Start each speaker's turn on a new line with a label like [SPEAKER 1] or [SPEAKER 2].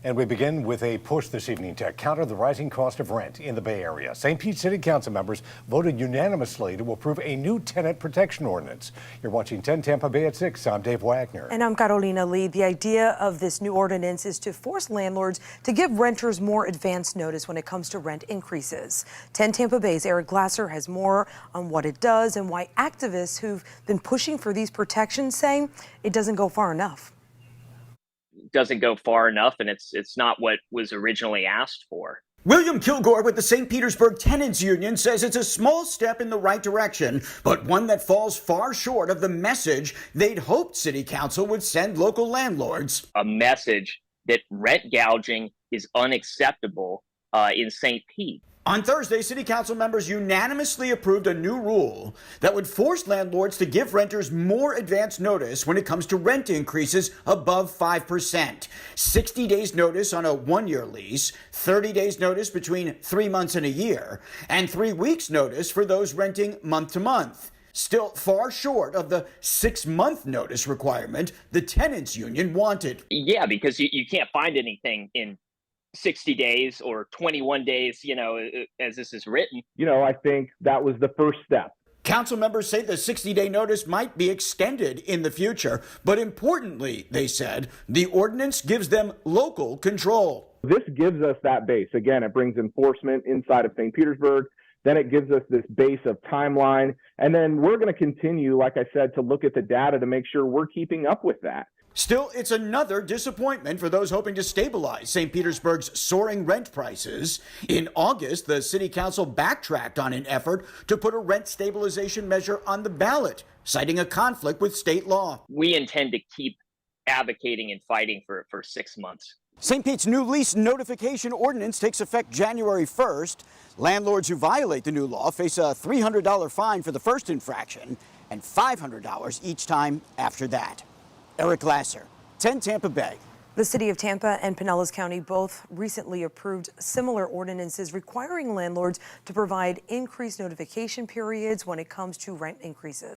[SPEAKER 1] And we begin with a push this evening to counter the rising cost of rent in the Bay Area. St. Pete City Council members voted unanimously to approve a new tenant protection ordinance. You're watching 10 Tampa Bay at 6. I'm Dave Wagner.
[SPEAKER 2] And I'm Carolina Lee. The idea of this new ordinance is to force landlords to give renters more advance notice when it comes to rent increases. 10 Tampa Bay's Eric Glasser has more on what it does and why activists who've been pushing for these protections say it doesn't go far enough.
[SPEAKER 3] Doesn't go far enough, and it's not what was originally asked for.
[SPEAKER 4] William Kilgore with the St. Petersburg Tenants Union says it's a small step in the right direction, but one that falls far short of the message they'd hoped City Council would send local landlords.
[SPEAKER 3] A message that rent gouging is unacceptable in St. Pete.
[SPEAKER 4] On Thursday, City Council members unanimously approved a new rule that would force landlords to give renters more advance notice when it comes to rent increases above 5%. 60 days notice on a 1-year lease, 30 days notice between 3 months and a year, and 3 weeks notice for those renting month to month. Still far short of the 6-month notice requirement the tenants union wanted.
[SPEAKER 3] Yeah, because you can't find anything in 60 days or 21 days, as this is written.
[SPEAKER 5] I think that was the first step.
[SPEAKER 4] Council members say the 60-day notice might be extended in the future, but importantly, they said, the ordinance gives them local control.
[SPEAKER 5] This gives us that base. Again, it brings enforcement inside of St. Petersburg. Then it gives us this base of timeline. And then we're going to continue, like I said, to look at the data to make sure we're keeping up with that.
[SPEAKER 4] Still, it's another disappointment for those hoping to stabilize St. Petersburg's soaring rent prices. In August, the city council backtracked on an effort to put a rent stabilization measure on the ballot, citing a conflict with state law.
[SPEAKER 3] We intend to keep advocating and fighting for 6 months.
[SPEAKER 4] St. Pete's new lease notification ordinance takes effect January 1st. Landlords who violate the new law face a $300 fine for the first infraction and $500 each time after that. Eric Glasser, 10 Tampa Bay.
[SPEAKER 2] The city of Tampa and Pinellas County both recently approved similar ordinances requiring landlords to provide increased notification periods when it comes to rent increases.